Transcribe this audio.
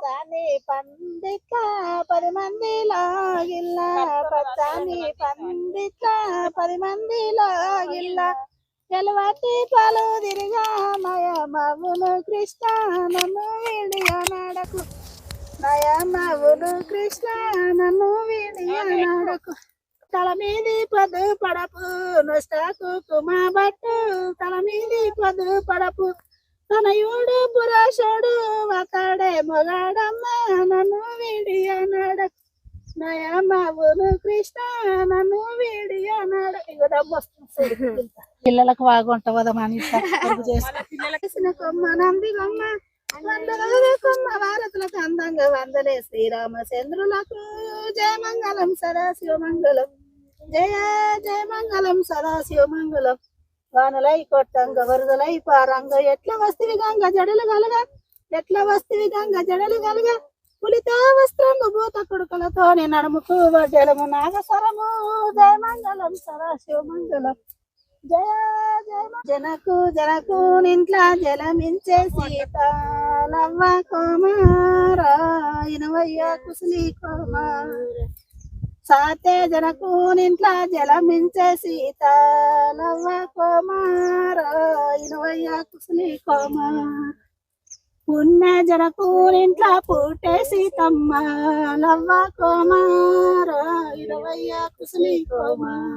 పచ్చాని పండిట్ల 10 మందిలో గిల్ల పచ్చాని పండిట్ల 10 మందిలో గిల్ల గెలవటి పాలు తిరిగా నయమవును కృష్ణ నన్ను విడియనాడకు నయమవును కృష్ణ నన్ను విడియనాడకు తల మీది పొద్దు పడపు నొస్టాకు కుమాబట్టు తల మీది పొద్దు పడపు తనయుడు పురుషుడు ఒకడే మొగాడమ్మ నన్ను విడియనాడకు నయమవును కృష్ణ నన్ను విడియనాడు ఇక డబ్బు వస్తుంది పిల్లలకు బాగుంటుందమని చేసిన కొమ్మ నంది కొమ్మ కొమ్మ భారతులకు అందంగా వందలే శ్రీరామచంద్రులకు జయమంగళం సదాశివమంగళం జయ జయమంగళం సదాశివమంగళం వానలై కొట్టంగ వరదలై పారంగ ఎట్ల వస్తివి గంగ జడలు గలగా ఎట్ల వస్తివి గంగ జడలు గలగా పులితో వస్త్రము భూత కొడుకులతో నడుముకు వడ్డెలము నాగస్వరము జయమంగళం సదాశివమంగళం జయ జయ జనకు జనకు నింట్ల జలమించే సీత లవ్వ కుమార ఇనవయ్య కుశలి కుమార సాతే జనకు నింట్ల జలమించే సీత లవ్వ కుమార ఇనవయ్య కుశలి కుమార పుణ్య జనకు నింట్ల పుట్టే సీతమ్మ లవ్వ కుమార ఇనవయ్య కుశలి కుమార